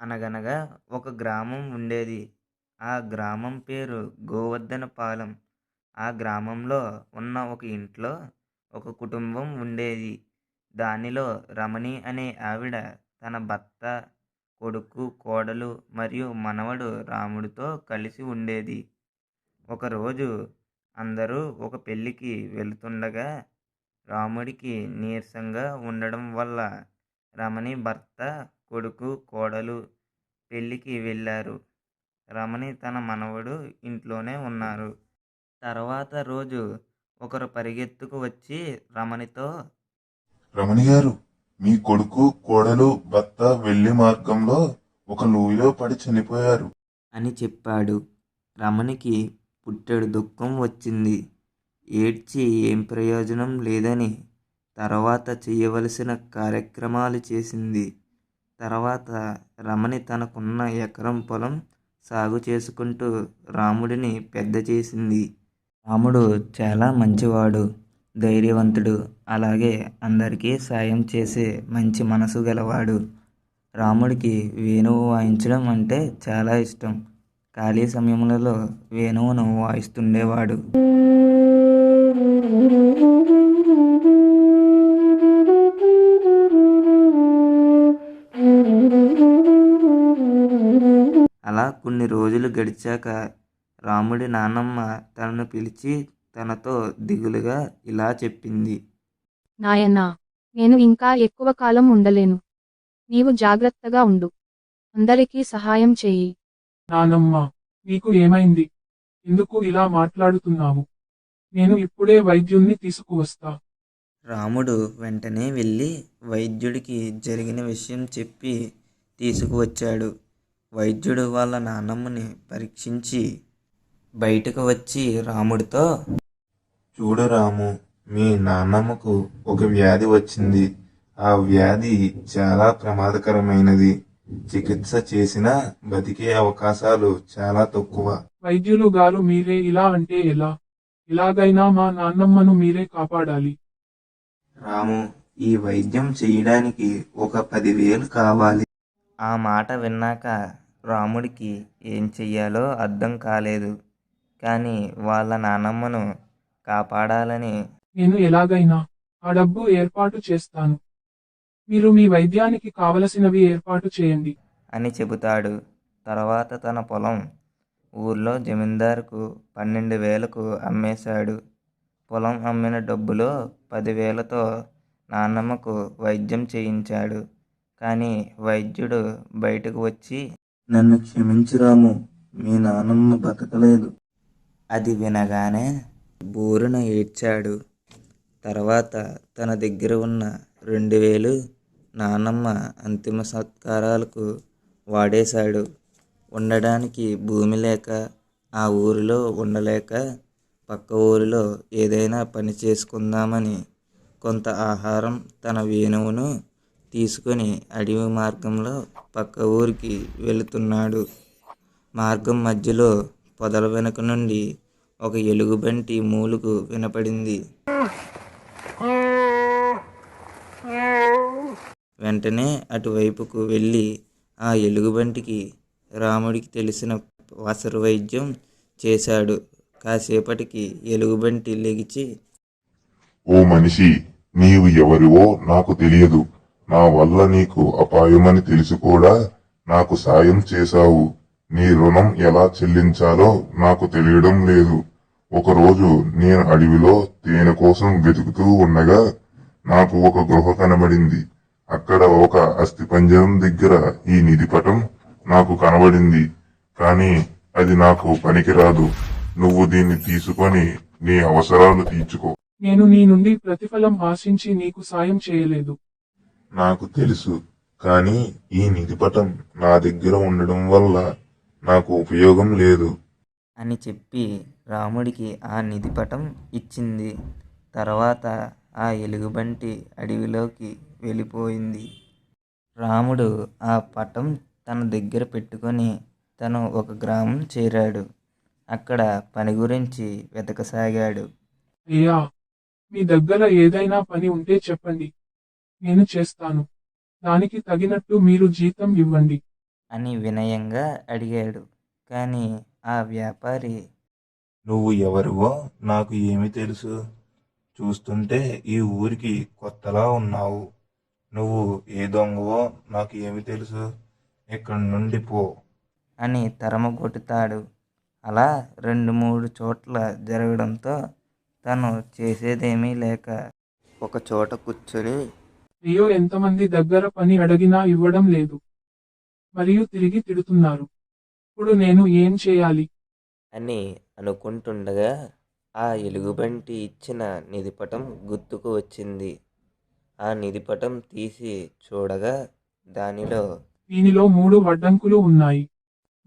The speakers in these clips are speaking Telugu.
అనగనగా ఒక గ్రామం ఉండేది. ఆ గ్రామం పేరు గోవర్ధనపాలెం. ఆ గ్రామంలో ఉన్న ఒక ఇంట్లో ఒక కుటుంబం ఉండేది. దానిలో రమణి అనే ఆవిడ తన భర్త, కొడుకు, కోడలు మరియు మనవడు రాముడితో కలిసి ఉండేది. ఒకరోజు అందరూ ఒక పెళ్ళికి వెళుతుండగా రాముడికి నీరసంగా ఉండడం వల్ల రమణి భర్త, కొడుకు, కోడలు పెళ్ళికి వెళ్ళారు. రమణి తన మనవడు ఇంట్లోనే ఉన్నారు. తర్వాత రోజు ఒకరు పరిగెత్తుకు వచ్చి రమణితో, రమణి గారు, మీ కొడుకు, కోడలు, భర్త వెళ్లి మార్గంలో ఒక లోయలో పడి చనిపోయారు అని చెప్పాడు. రమణికి పుట్టెడు దుఃఖం వచ్చింది. ఏడ్చి ఏం ప్రయోజనం లేదని తర్వాత చేయవలసిన కార్యక్రమాలు చేసింది. తర్వాత రమణి తనకున్న ఎకరం పొలం సాగు చేసుకుంటూ రాముడిని పెద్ద చేసింది. రాముడు చాలా మంచివాడు, ధైర్యవంతుడు, అలాగే అందరికీ సాయం చేసే మంచి మనసు గలవాడు. రాముడికి వేణువు వాయించడం అంటే చాలా ఇష్టం. ఖాళీ సమయములలో వేణువును వాయిస్తుండేవాడు. అలా కొన్ని రోజులు గడిచాక రాముడి నాన్నమ్మ తనను పిలిచి తనతో దిగులుగా ఇలా చెప్పింది. నాయనా, నేను ఇంకా ఎక్కువ కాలం ఉండలేను. నీవు జాగ్రత్తగా ఉండు. అందరికీ సహాయం చెయ్యి. నానమ్మ, నీకు ఏమైంది? ఎందుకు ఇలా మాట్లాడుతున్నావు? నేను ఇప్పుడే వైద్యుణ్ణి తీసుకువస్తా. రాముడు వెంటనే వెళ్ళి వైద్యుడికి జరిగిన విషయం చెప్పి తీసుకువచ్చాడు. వైద్యుడు వాళ్ళ నాన్నమ్మని పరీక్షించి బయటకు వచ్చి రాముడితో, చూడు రాము, మీ నాన్నమ్మకు ఒక వ్యాధి వచ్చింది. ఆ వ్యాధి చాలా ప్రమాదకరమైనది. చికిత్స చేసినా బతికే అవకాశాలు చాలా తక్కువ. వైద్యులు గారు, మీరే ఇలా అంటే ఎలా? ఎలాగైనా మా నాన్నమ్మను మీరే కాపాడాలి. రాము, ఈ వైద్యం చేయడానికి ఒక 10,000 కావాలి. ఆ మాట విన్నాక రాముడికి ఏం చెయ్యాలో అర్థం కాలేదు. కానీ వాళ్ళ నాన్నమ్మను కాపాడాలని నేను ఎలాగైనా ఆ డబ్బు ఏర్పాటు చేస్తాను. మీరు మీ వైద్యానికి కావలసినవి ఏర్పాటు చేయండి అని చెబుతాడు. తర్వాత తన పొలం ఊర్లో జమీందారుకు 12,000కు అమ్మేశాడు. పొలం అమ్మిన డబ్బులో 10,000తో నాన్నమ్మకు వైద్యం చేయించాడు. కానీ వైద్యుడు బయటకు వచ్చి, నన్ను క్షమించు రాము, మీ నాన్నమ్మ బతకలేదు. అది వినగానే బోరున ఏడ్చాడు. తర్వాత తన దగ్గర ఉన్న 2,000 నాన్నమ్మ అంతిమ సత్కారాలకు వాడేశాడు. ఉండడానికి భూమి లేక ఆ ఊరిలో ఉండలేక పక్క ఊరిలో ఏదైనా పని చేసుకుందామని కొంత ఆహారం, తన వేణువును తీసుకొని అడవి మార్గంలో పక్క ఊరికి వెళుతున్నాడు. మార్గం మధ్యలో పొదల వెనుక నుండి ఒక ఎలుగుబంటి మూలుగు వినపడింది. వెంటనే అటువైపుకు వెళ్ళి ఆ ఎలుగుబంటికి రాముడికి తెలిసిన వసరు వైద్యం చేశాడు. కాసేపటికి ఎలుగుబంటి లెగిచి, ఓ మనిషి, నీవు ఎవరివో నాకు తెలియదు. నా వల్ల నీకు అపాయమని తెలిసి కూడా నాకు సాయం చేశావు. నీ రుణం ఎలా చెల్లించాలో నాకు తెలియడం లేదు. ఒకరోజు నేను అడవిలో తేనె కోసం వెతుకుతూ ఉండగా నాకు ఒక గృహ కనబడింది. అక్కడ ఒక అస్థిపంజరం దగ్గర ఈ నిధిపటం నాకు కనబడింది. కానీ అది నాకు పనికిరాదు. నువ్వు దీన్ని తీసుకొని నీ అవసరాలు తీర్చుకో. నేను నీ నుండి ప్రతిఫలం ఆశించి నీకు సాయం చేయలేదు. నాకు తెలుసు, కానీ ఈ నిధిపటం నా దగ్గర ఉండడం వల్ల నాకు ఉపయోగం లేదు అని చెప్పి రాముడికి ఆ నిధిపటం ఇచ్చింది. తర్వాత ఆ ఎలుగుబంటి అడవిలోకి వెళ్ళిపోయింది. రాముడు ఆ పటం తన దగ్గర పెట్టుకొని తను ఒక గ్రామం చేరాడు. అక్కడ పని గురించి వెతకసాగాడు. అయ్యా, మీ దగ్గర ఏదైనా పని ఉంటే చెప్పండి, నేను చేస్తాను. దానికి తగినట్టు మీరు జీతం ఇవ్వండి. అని వినయంగా అడిగాడు. కానీ ఆ వ్యాపారి, నువ్వు ఎవరివో నాకు ఏమి తెలుసు? చూస్తుంటే ఈ ఊరికి కొత్తలా ఉన్నావు. నువ్వు ఏ దొంగవో నాకు ఏమి తెలుసు? ఇక్కడి నుండి పో. అని తరమగొట్టుతాడు. అలా 2-3 చోట్ల జరగడంతో తను చేసేదేమీ లేక ఒక చోట కూర్చొని, అయ్యో, ఎంతమంది దగ్గర పని అడిగినా ఇవ్వడం లేదు. మరియు తిరిగి తిడుతున్నారు. ఇప్పుడు నేను ఏం చేయాలి? అని అనుకుంటుండగా ఆ ఎలుగుబంటి ఇచ్చిన నిధిపటం గుర్తుకు వచ్చింది. ఆ నిధిపటం తీసి చూడగా దానిలో దీనిలో 3 అడ్డంకులు ఉన్నాయి.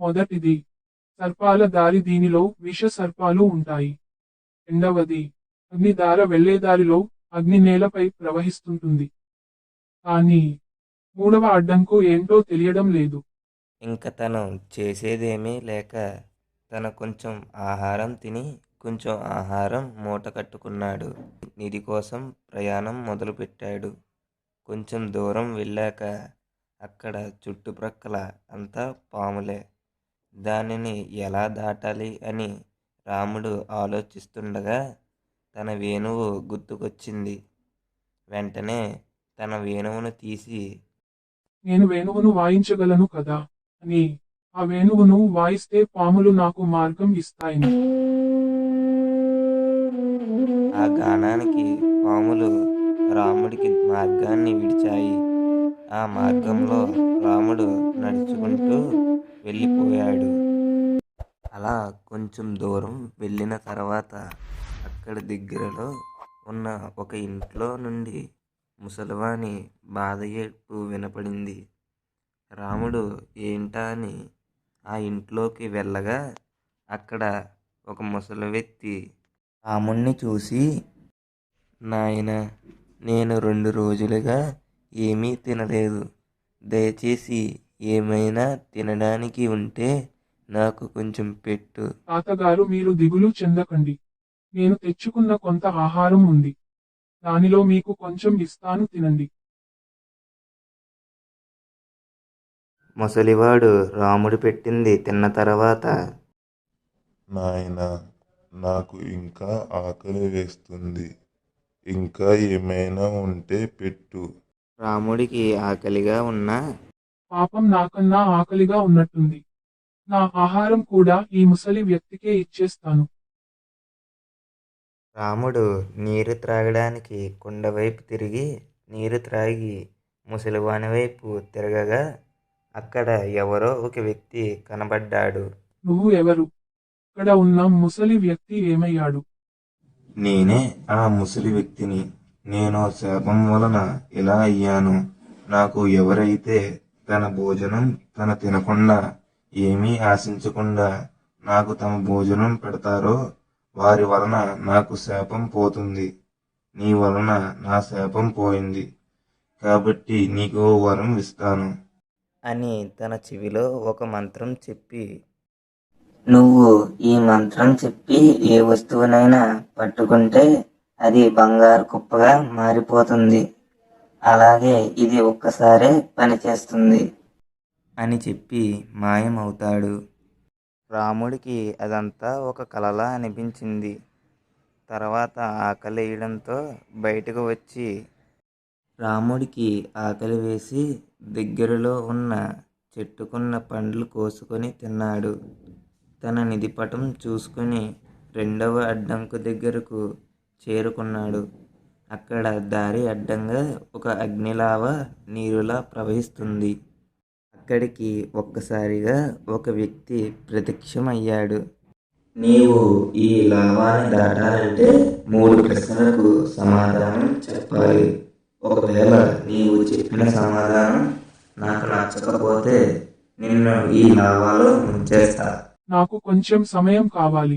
మొదటిది, సర్పాల దారి. దీనిలో విష సర్పాలు ఉంటాయి. రెండవది, అగ్ని దార. వెళ్లేదారిలో అగ్ని నేలపై ప్రవహిస్తుంటుంది. కానీ మూడవ అడ్డంకు ఏంటో తెలియడం లేదు. ఇంక తను చేసేదేమీ లేక తన కొంచెం ఆహారం తిని కొంచెం ఆహారం మూట కట్టుకున్నాడు. నిధి కోసం ప్రయాణం మొదలుపెట్టాడు. కొంచెం దూరం వెళ్ళాక అక్కడ చుట్టుప్రక్కల అంతా పాములే. దానిని ఎలా దాటాలి అని రాముడు ఆలోచిస్తుండగా తన వేణువు గుర్తుకొచ్చింది. వెంటనే తన వేణువును తీసి, నేను వేణువును వాయించగలను కదా అని, ఆ వేణువును వాయిస్తే పాములు నాకు మార్గం ఇస్తాయని. ఆ గానానికి పాములు రాముడికి మార్గాన్ని విడిచాయి. ఆ మార్గంలో రాముడు నడుచుకుంటూ వెళ్ళిపోయాడు. అలా కొంచెం దూరం వెళ్ళిన తర్వాత అక్కడ దగ్గరలో ఉన్న ఒక ఇంట్లో నుండి ముసలివాని బాధ ఏడ్పు వినపడింది. రాముడు ఏంటా అని ఆ ఇంట్లోకి వెళ్ళగా అక్కడ ఒక ముసలి వ్యక్తి రాముణ్ణి చూసి, నాయనా, నేను 2 రోజులుగా ఏమీ తినలేదు. దయచేసి ఏమైనా తినడానికి ఉంటే నాకు కొంచెం పెట్టు. తాతగారు, మీరు దిగులు చెందకండి. నేను తెచ్చుకున్న కొంత ఆహారం ఉంది. దానిలో మీకు కొంచెం ఇస్తాను, తినండి. ముసలివాడు రాముడు పెట్టింది తిన్న తర్వాత, నాయనా, నాకు ఇంకా ఆకలి వేస్తుంది. ఇంకా ఏమైనా ఉంటే పెట్టు. రాముడికి ఆకలిగా ఉన్నా పాపం, నాకన్నా ఆకలిగా ఉన్నట్టుంది. నా ఆహారం కూడా ఈ ముసలి వ్యక్తికే ఇచ్చేస్తాను. రాముడు నీరు త్రాగడానికి కుండ వైపు తిరిగి నీరు త్రాగి ముసలివాని వైపు తిరగగా అక్కడ ఎవరో ఒక వ్యక్తి కనబడ్డాడు. నువ్వు ఎవరు? ఇక్కడ ఉన్న ముసలి వ్యక్తి ఏమయ్యాడు? నేనే ఆ ముసలి వ్యక్తిని. నేను శాపం వలన ఇలా అయ్యాను. నాకు ఎవరైతే తన భోజనం తన తినకుండా ఏమీ ఆశించకుండా నాకు తమ భోజనం పెడతారో వారి వలన నాకు శాపం పోతుంది. నీ వలన నా శాపం పోయింది. కాబట్టి నీకు ఓ వరం ఇస్తాను అని తన చెవిలో ఒక మంత్రం చెప్పి, నువ్వు ఈ మంత్రం చెప్పి ఏ వస్తువునైనా పట్టుకుంటే అది బంగారు కుప్పగా మారిపోతుంది. అలాగే ఇది ఒక్కసారే పనిచేస్తుంది అని చెప్పి మాయమవుతాడు. రాముడికి అదంతా ఒక కలలా అనిపించింది. తర్వాత ఆకలేయడంతో బయటకు వచ్చి రాముడికి ఆకలి వేసి దగ్గరలో ఉన్న చెట్టుకున్న పండ్లు కోసుకొని తిన్నాడు. తన నిధిపటం చూసుకుని 2వ అడ్డంకు దగ్గరకు చేరుకున్నాడు. అక్కడ దారి అడ్డంగా ఒక అగ్నిలావ నీరులా ప్రవహిస్తుంది. అక్కడికి ఒక్కసారిగా ఒక వ్యక్తి ప్రత్యక్షమయ్యాడు. నీవు ఈ లావాని దాటాలంటే 3 ప్రశ్నలకు సమాధానం చెప్పాలి. ఒకవేళ నీవు చెప్పిన సమాధానం నాకు నచ్చకపోతే నిన్ను ఈ లావాలో ముంచేస్తా. నాకు కొంచెం సమయం కావాలి.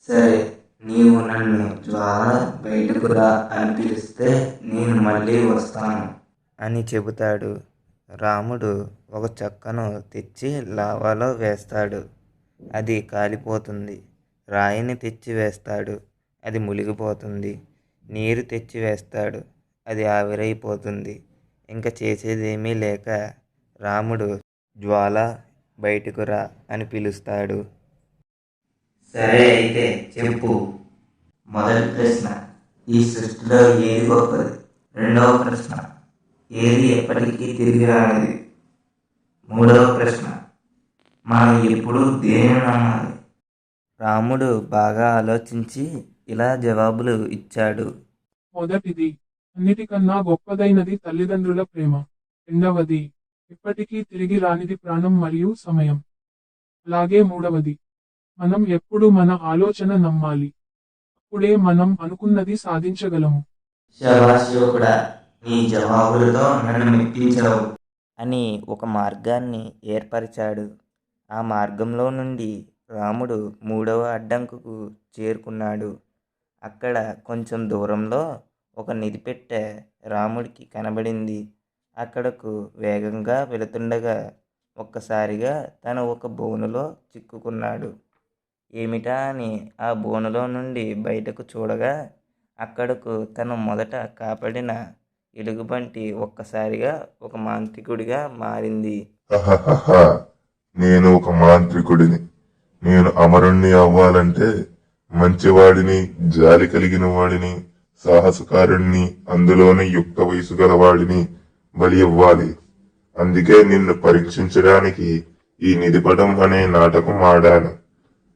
సరే, నీవు నన్ను జ్వాల బయటకు రా అని పిలిస్తే నేను మళ్ళీ వస్తాను అని చెబుతాడు. రాముడు ఒక చెక్కను తెచ్చి లావాలో వేస్తాడు. అది కాలిపోతుంది. రాయిని తెచ్చి వేస్తాడు. అది మునిగిపోతుంది. నీరు తెచ్చి వేస్తాడు. అది ఆవిరైపోతుంది. ఇంకా చేసేదేమీ లేక రాముడు జ్వాల బయటకు రా అని పిలుస్తాడు. సరే అయితే చెప్పు. మొదటి ప్రశ్న, ఈ సృష్టిలో ఏది గొప్పది? రెండవ ప్రశ్న, ఏది ఎప్పటికీ తిరిగి రానిది? మూడవ ప్రశ్న, మనం ఎప్పుడు దేనిని నమ్మాలి? రాముడు బాగా ఆలోచించి ఇలా జవాబులు ఇచ్చాడు. మొదటిది, అన్నిటికన్నా గొప్పదైనది తల్లిదండ్రుల ప్రేమ. రెండవది, ఎప్పటికీ తిరిగి రానిది ప్రాణం మరియు సమయం. అలాగే మూడవది, మనం ఎప్పుడు మన ఆలోచన నమ్మాలి. అప్పుడే మనం అనుకున్నది సాధించగలము. శభాష్ యువకుడా, నీ జవాబులతో నన్ను మెప్పించావు. అని ఒక మార్గాన్ని ఏర్పరిచాడు. ఆ మార్గంలో నుండి రాముడు 3వ అడ్డంకుకు చేరుకున్నాడు. అక్కడ కొంచెం దూరంలో ఒక నిధిపెట్టె రాముడికి కనబడింది. అక్కడకు వేగంగా వెళుతుండగా ఒక్కసారిగా తను ఒక బోనులో చిక్కుకున్నాడు. ఏమిటా అని ఆ బోనులో నుండి బయటకు చూడగా అక్కడకు తను మొదట కాపాడిన ఎలుగుబంటి ఒక్కసారిగా ఒక మాంత్రికుడిగా మారింది. హహహహ, నేను ఒక మాంత్రికుడిని. నేను అమరుణ్ణి అవ్వాలంటే మంచివాడిని, జాలి కలిగిన వాడిని, సాహసకారుణ్ణి, అందులోని యుక్త వయసు గలవాడిని బలి ఇవ్వాలి. అందుకే నిన్ను పరీక్షించడానికి ఈ నిధిపటం అనే నాటకం ఆడాను.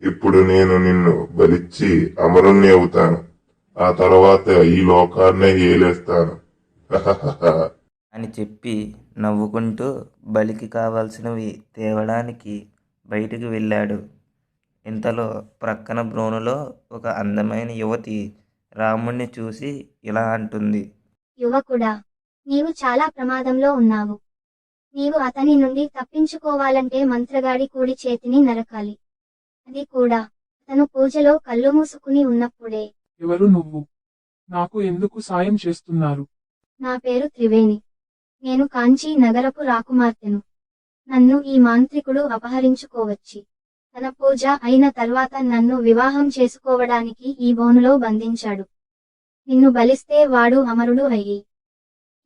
ఇప్పుడు నేను నిన్ను బలిచ్చి అమరుణ్ణి అవుతాను. ఆ తర్వాత ఈ లోకాన్నే ఏలేస్తాను. హహహహ అని చెప్పి నవ్వుకుంటూ బలికి కావాల్సినవి తేవడానికి బయటికి వెళ్ళాడు. ఇంతలో ప్రక్కన బ్రోనులో ఒక అందమైన యువతి రాముణ్ణి చూసి ఇలా అంటుంది. యువకుడా, నీవు చాలా ప్రమాదంలో ఉన్నావు. నీవు అతని నుండి తప్పించుకోవాలంటే మంత్రగాడి కుడి చేతిని నరకాలి. అది కూడా అతను పూజలో కళ్ళు మూసుకుని ఉన్నప్పుడే. ఎవరు నువ్వు? నాకు ఎందుకు సాయం చేస్తున్నారు? నా పేరు త్రివేణి. నేను కాంచీ నగరపు రాకుమార్తెను. నన్ను ఈ మాంత్రికుడు అపహరించుకోవచ్చి తన పూజ అయిన తర్వాత నన్ను వివాహం చేసుకోవడానికి ఈ బోనులో బంధించాడు. నిన్ను బలిస్తే వాడు అమరుడు అయ్యి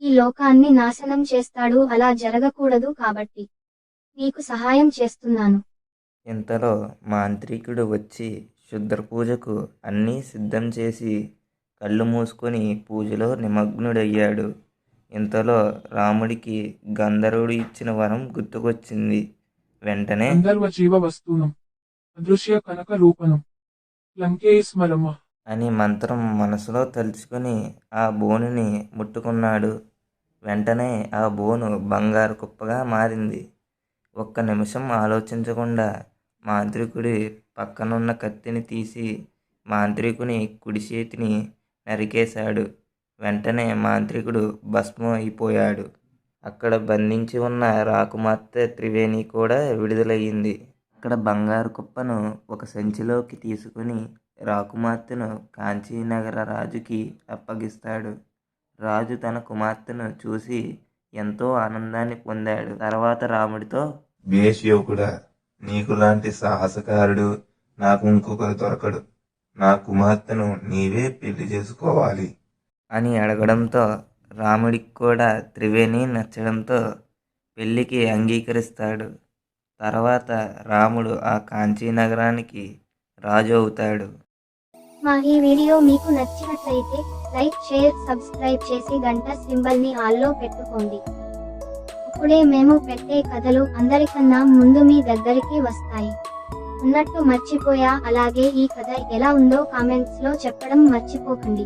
ఈ లోకాన్ని నాశనం చేస్తాడు. అలా జరగకూడదు కాబట్టి నీకు సహాయం చేస్తున్నాను. ఇంతలో మాంత్రికుడు వచ్చి శుద్ర పూజకు అన్నీ సిద్ధం చేసి కళ్ళు మూసుకొని పూజలో నిమగ్నుడయ్యాడు. ఇంతలో రాముడికి గంధర్వుడు ఇచ్చిన వరం గుర్తుకొచ్చింది. వెంటనే గంధర్వ జీవ వస్తూనం అదృశ్య కనక రూపణం లంకేశ్వరమ అని మంత్రం మనసులో తలుచుకొని ఆ బోనుని ముట్టుకున్నాడు. వెంటనే ఆ బోను బంగారు కుప్పగా మారింది. ఒక్క నిమిషం ఆలోచించకుండా మాంత్రికుడి పక్కనున్న కత్తిని తీసి మాంత్రికుని కుడి చేతిని నరికేశాడు. వెంటనే మాంత్రికుడు భస్మం అయిపోయాడు. అక్కడ బంధించి ఉన్న రాకుమార్తె త్రివేణి కూడా విడుదలయ్యింది. అక్కడ బంగారు కుప్పను ఒక సంచిలోకి తీసుకుని రాకుమార్తెను కాంచీనగర రాజుకి అప్పగిస్తాడు. రాజు తన కుమార్తెను చూసి ఎంతో ఆనందాన్ని పొందాడు. తర్వాత రాముడితో, భేష్ యువకుడా, నీకులాంటి సాహసకారుడు నాకు ఇంకొకరు దొరకడు. నా కుమార్తెను నీవే పెళ్లి చేసుకోవాలి అని అడగడంతో రాముడికి కూడా త్రివేణి నచ్చడంతో పెళ్లికి అంగీకరిస్తాడు. తర్వాత రాముడు ఆ కాంచీ నగరానికి రాజు అవుతాడు. మా ఈ వీడియో మీకు నచ్చినట్లయితే లైక్, షేర్, సబ్స్క్రైబ్ చేసి గంట సింబల్ని ఆల్లో పెట్టుకోండి. అప్పుడే మేము పెట్టే కథలు అందరికన్నా ముందు మీ దగ్గరికి వస్తాయి. ఉన్నట్టు మర్చిపోయా, అలాగే ఈ కథ ఎలా ఉందో కామెంట్స్లో చెప్పడం మర్చిపోకండి.